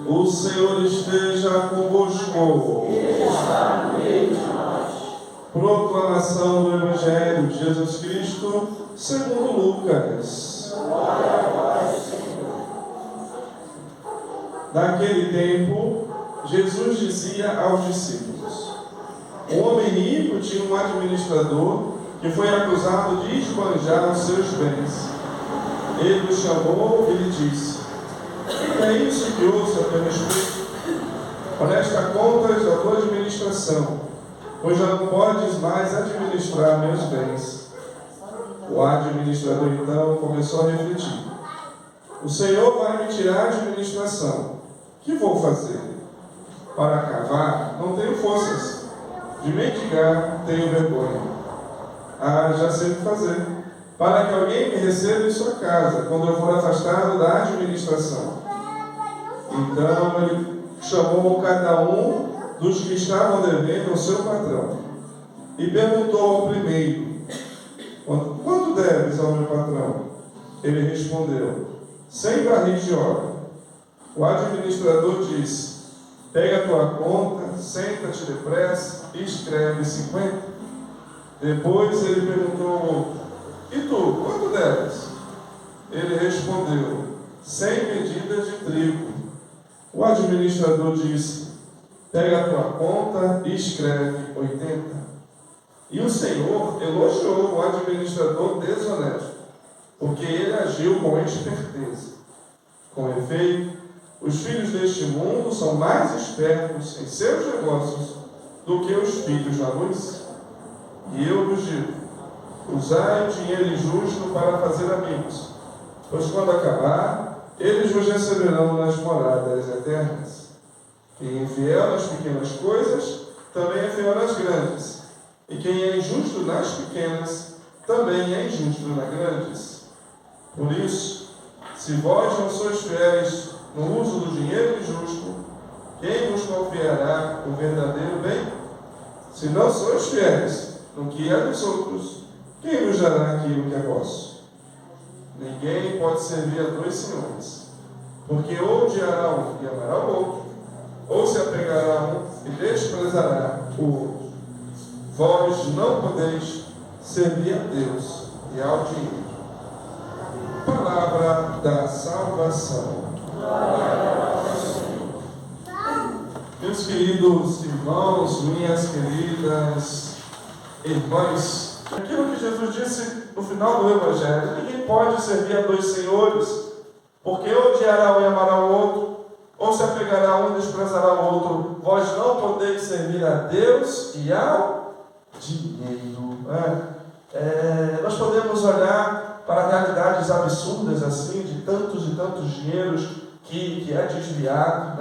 O Senhor esteja convosco. Proclamação do Evangelho de Jesus Cristo segundo Lucas. Naquele tempo, Jesus dizia aos discípulos: um homem rico tinha um administrador que foi acusado de esbanjar os seus bens. Ele o chamou e lhe disse: é isso que ouço a teu respeito. Presta contas da tua administração, pois já não podes mais administrar meus bens. O administrador então começou a refletir: o Senhor vai me tirar a administração. Que vou fazer? Para cavar, não tenho forças. De mendigar, tenho vergonha. Já sei o que fazer. Para que alguém me receba em sua casa, quando eu for afastado da administração. Então ele chamou cada um dos que estavam devendo ao seu patrão e perguntou ao primeiro: quanto deves ao meu patrão? Ele respondeu: 100 barris de óleo. O administrador disse: pega a tua conta, senta-te depressa e escreve 50. Depois ele perguntou ao outro: e tu, quanto deves? Ele respondeu: 100 medidas de trigo. O administrador disse: pega a tua conta e escreve 80. E o Senhor elogiou o administrador desonesto, porque ele agiu com esperteza. Com efeito, os filhos deste mundo são mais espertos em seus negócios do que os filhos da luz. E eu vos digo: usai o dinheiro injusto para fazer amigos, pois quando acabar, eles vos receberão nas moradas eternas. Quem é fiel nas pequenas coisas, também é fiel nas grandes. E quem é injusto nas pequenas, também é injusto nas grandes. Por isso, se vós não sois fiéis no uso do dinheiro injusto, quem vos confiará o verdadeiro bem? Se não sois fiéis no que é dos outros, quem vos dará aquilo que é vosso? Ninguém pode servir a dois senhores, porque ou odiará um e amará o outro, ou se apegará a um e desprezará o outro. Vós não podeis servir a Deus e ao dinheiro. Palavra da salvação. Meus queridos irmãos, minhas queridas irmãs, aquilo que Jesus disse no final do Evangelho: ninguém pode servir a dois senhores, porque ou odiará um e amará o outro, ou se apegará a um e desprezará o outro. Vós não podeis servir a Deus e ao dinheiro. Nós podemos olhar para realidades absurdas assim, de tantos e tantos dinheiros que é desviado,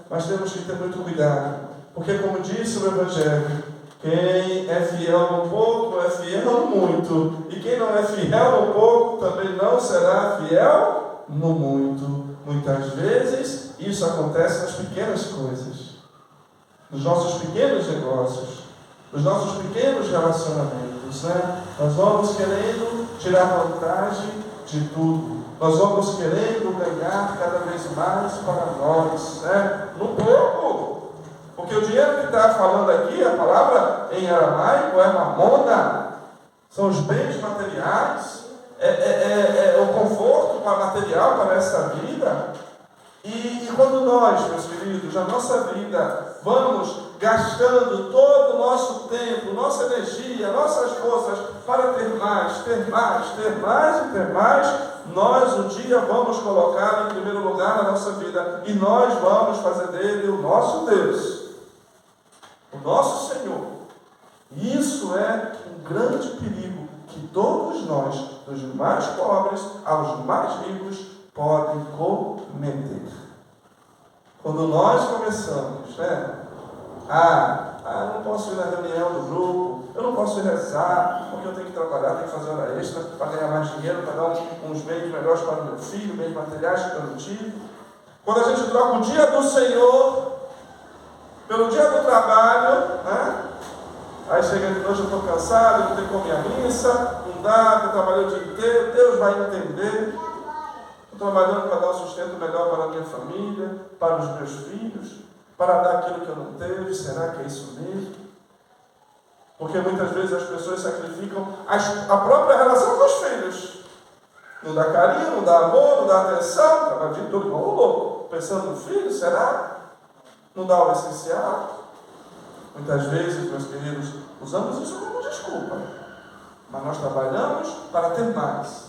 mas temos que ter muito cuidado, porque, como disse o Evangelho, quem é fiel no pouco é fiel no muito, e quem não é fiel no pouco também não será fiel no muito. Muitas vezes isso acontece nas pequenas coisas, nos nossos pequenos negócios, nos nossos pequenos relacionamentos, Nós vamos querendo tirar vantagem de tudo, nós vamos querendo ganhar cada vez mais para nós, no pouco. Porque o dinheiro que está falando aqui, a palavra em aramaico é mamona, são os bens materiais, é o conforto material para essa vida. E quando nós, meus queridos, na nossa vida, vamos gastando todo o nosso tempo, nossa energia, nossas forças para ter mais, ter mais, ter mais e ter mais, nós um dia vamos colocá-lo em primeiro lugar na nossa vida e nós vamos fazer dele o nosso Deus, o nosso Senhor. E isso é um grande perigo que todos nós, dos mais pobres aos mais ricos, podem cometer. Quando nós começamos, eu não posso ir na reunião do grupo, eu não posso ir rezar, porque eu tenho que trabalhar, tenho que fazer hora extra para ganhar mais dinheiro, para dar uns meios melhores para o meu filho, meios materiais que eu não tive. Quando a gente troca o dia do Senhor pelo dia do trabalho, aí chega de noite, eu estou cansado, não tenho como ir à missa, não dá, eu trabalhei o dia inteiro, Deus vai entender. Estou trabalhando para dar um sustento melhor para a minha família, para os meus filhos, para dar aquilo que eu não teve. Será que é isso mesmo? Porque muitas vezes as pessoas sacrificam a própria relação com os filhos. Não dá carinho, não dá amor, não dá atenção, trabalha de todo igual um louco, pensando no filho, será? Não dá o essencial? Muitas vezes, meus queridos, usamos isso como desculpa. Mas nós trabalhamos para ter mais,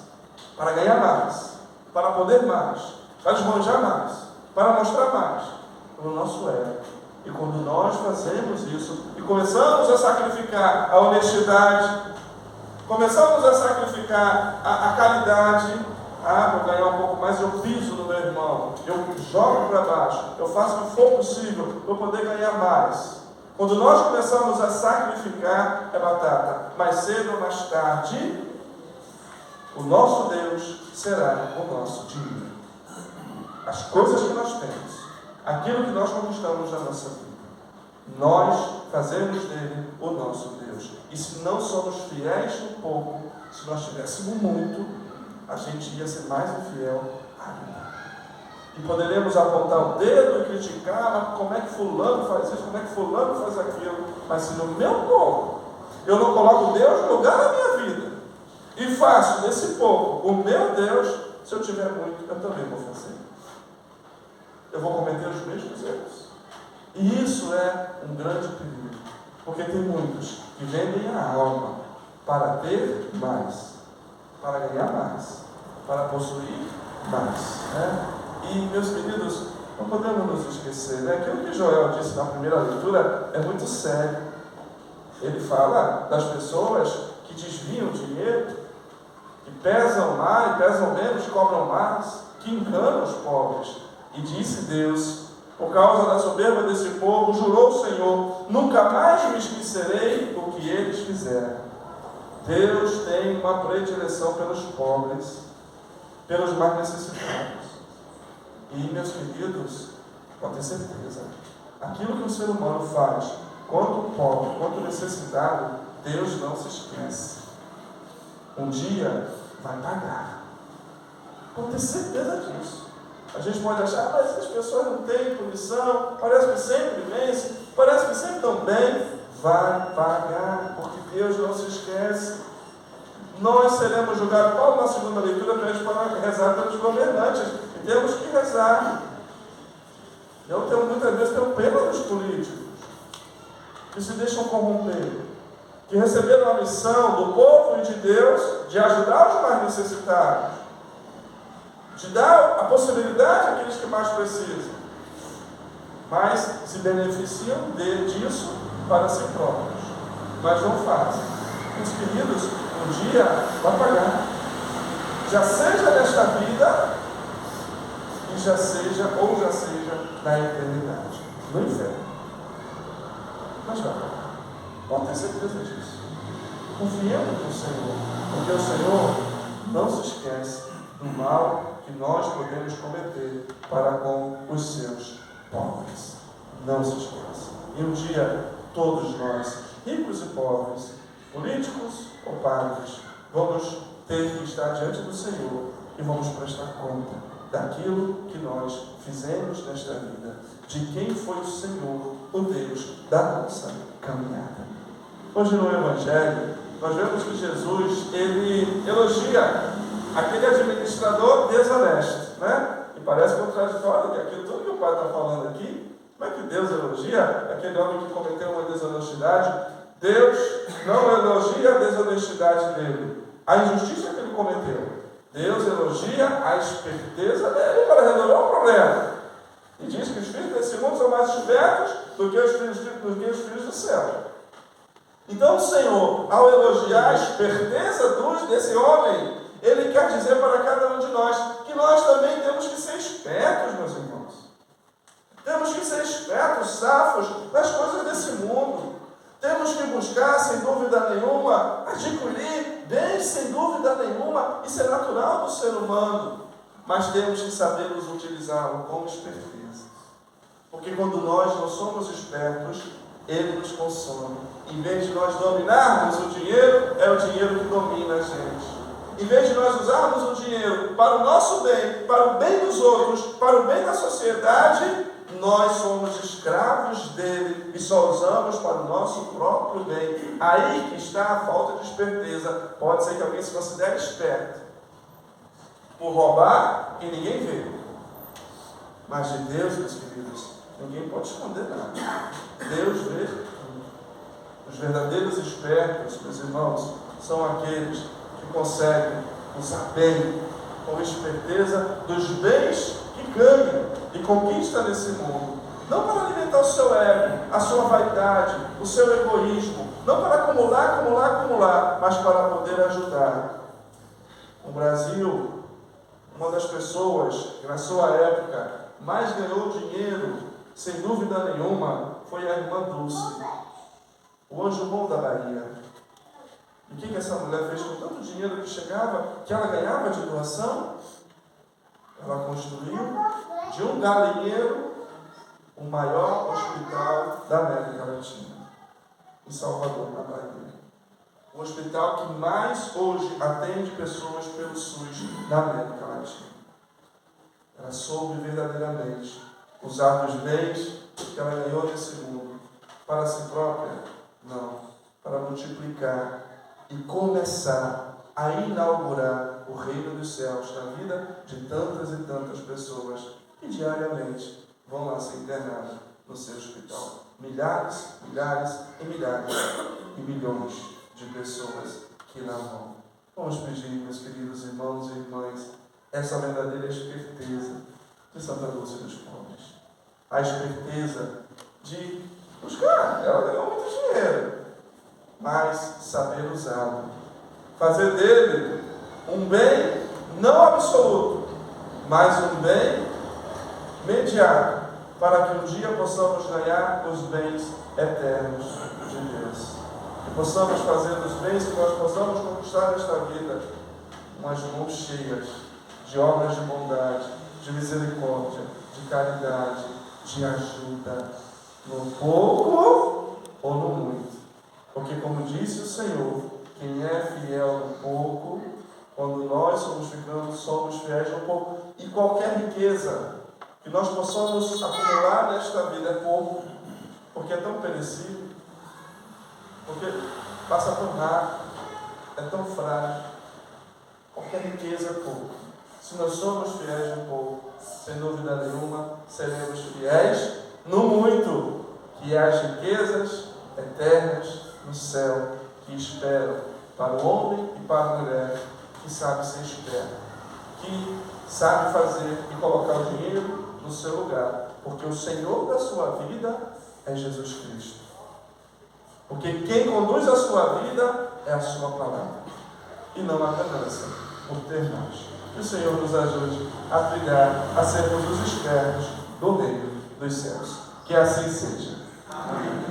para ganhar mais, para poder mais, para esbanjar mais, para mostrar mais o nosso ego. E quando nós fazemos isso e começamos a sacrificar a honestidade, começamos a sacrificar a caridade, para ganhar um pouco mais, eu piso no meu irmão, eu jogo para baixo, eu faço o que for possível para poder ganhar mais. Quando nós começamos a sacrificar, é batata. Mais cedo ou mais tarde, o nosso Deus será o nosso dinheiro. As coisas que nós temos, aquilo que nós conquistamos na nossa vida, nós fazemos dele o nosso Deus. E se não somos fiéis no pouco, se nós tivéssemos muito, a gente ia ser mais infiel ainda. E poderemos apontar o dedo e criticar, como é que fulano faz isso, como é que fulano faz aquilo. Mas se no meu pouco eu não coloco Deus no lugar da minha vida e faço desse pouco o meu Deus, se eu tiver muito, eu também vou fazer. Eu vou cometer os mesmos erros. E isso é um grande perigo. Porque tem muitos que vendem a alma para ter mais, para ganhar mais, para possuir mais. E, meus queridos, não podemos nos esquecer, aquilo que Joel disse na primeira leitura é muito sério. Ele fala das pessoas que desviam o dinheiro, que pesam mais, pesam menos, cobram mais, que enganam os pobres. E disse Deus, por causa da soberba desse povo, jurou o Senhor, nunca mais me esquecerei do que eles fizeram. Deus tem uma predileção pelos pobres, pelos mais necessitados. E, meus queridos, pode ter certeza, aquilo que o ser humano faz, quanto pobre, quanto necessitado, Deus não se esquece. Um dia vai pagar. Pode ter certeza disso. A gente pode achar, mas as pessoas não têm punição, parece que sempre vence, parece que sempre estão bem. Vai pagar, porque Deus não se esquece. Nós seremos julgados, Paulo na segunda leitura pede para rezar pelos governantes, e temos que rezar. Eu muitas vezes tenho pena dos políticos, que se deixam corromper, que receberam a missão do povo e de Deus de ajudar os mais necessitados, de dar a possibilidade àqueles que mais precisam, mas se beneficiam disso para si próprios, mas não fazem. Meus queridos, um dia vai pagar, já seja nesta vida e já seja na eternidade, no inferno. Mas vai pagar, pode ter certeza disso. Confiemos no Senhor, porque o Senhor não se esquece do mal que nós podemos cometer para com os seus pobres. Não se esqueça. E um dia todos nós, ricos e pobres, políticos ou padres, vamos ter que estar diante do Senhor e vamos prestar conta daquilo que nós fizemos nesta vida, de quem foi o Senhor, o Deus da nossa caminhada. Hoje no Evangelho, nós vemos que Jesus, ele elogia aquele administrador desonesto, E parece contraditório que aquilo tudo que o Pai está falando aqui, Como é que Deus elogia aquele homem que cometeu uma desonestidade? Deus não elogia a desonestidade dele, a injustiça que ele cometeu. Deus elogia a esperteza dele para resolver o problema. E diz que os filhos desse mundo são mais espertos do que os filhos do céu. Então o Senhor, ao elogiar a esperteza desse homem, Ele quer dizer para cada um de nós que nós também temos que ser espertos, meus irmãos. Temos que ser espertos, safos nas coisas desse mundo. Temos que buscar, sem dúvida nenhuma, adquirir bens, sem dúvida nenhuma. Isso é natural do ser humano. Mas temos que saber nos utilizá-lo com esperteza. Porque quando nós não somos espertos, ele nos consome. Em vez de nós dominarmos o dinheiro, é o dinheiro que domina a gente. Em vez de nós usarmos o dinheiro para o nosso bem, para o bem dos outros, para o bem da sociedade, nós somos escravos dele e só usamos para o nosso próprio bem. Aí que está a falta de esperteza. Pode ser que alguém se considere esperto por roubar e ninguém vê. Mas de Deus, meus queridos, ninguém pode esconder nada. Deus vê. Os verdadeiros espertos, meus irmãos, são aqueles que conseguem usar bem, com esperteza, dos bens que ganham e conquista nesse mundo. Não para alimentar o seu ego, a sua vaidade, o seu egoísmo. Não para acumular, mas para poder ajudar. No Brasil, uma das pessoas que na sua época mais ganhou dinheiro, sem dúvida nenhuma, foi a irmã Dulce, o anjo bom da Bahia. E o que essa mulher fez com tanto dinheiro que chegava, que ela ganhava de doação? Ela construiu de um galinheiro o maior hospital da América Latina, em Salvador, na Bahia. O hospital que mais hoje atende pessoas pelo SUS da América Latina. Ela soube verdadeiramente usar os bens que ela ganhou nesse mundo para si própria? Não. Para multiplicar e começar a inaugurar o reino dos céus na vida de tantas e tantas pessoas que diariamente vão lá ser internadas no seu hospital. Milhares e milhões de pessoas que lá vão. Vamos pedir, meus queridos irmãos e irmãs, essa verdadeira esperteza de Santa Lúcia dos Pobres. A esperteza de buscar. Ela ganhou muito dinheiro, mas saber usá-lo. Fazer dele um bem não absoluto, mas um bem mediado, para que um dia possamos ganhar os bens eternos de Deus. Que possamos fazer dos bens que nós possamos conquistar nesta vida umas mãos cheias de obras de bondade, de misericórdia, de caridade, de ajuda, no pouco ou no muito. Porque, como disse o Senhor, quem é fiel no pouco, quando nós somos fiéis no pouco, e qualquer riqueza que nós possamos acumular nesta vida é pouco, porque é tão perecível, porque passa tão rápido, é tão frágil. Qualquer riqueza é pouco. Se nós somos fiéis no pouco, sem dúvida nenhuma, seremos fiéis no muito, que é as riquezas eternas no céu, que esperam para o homem e para a mulher que sabe ser esperto, que sabe fazer e colocar o dinheiro no seu lugar, porque o Senhor da sua vida é Jesus Cristo. Porque quem conduz a sua vida é a sua palavra, e não a ganância por ter mais. Que o Senhor nos ajude a trilhar, a sermos os espertos do reino dos céus. Que assim seja. Amém.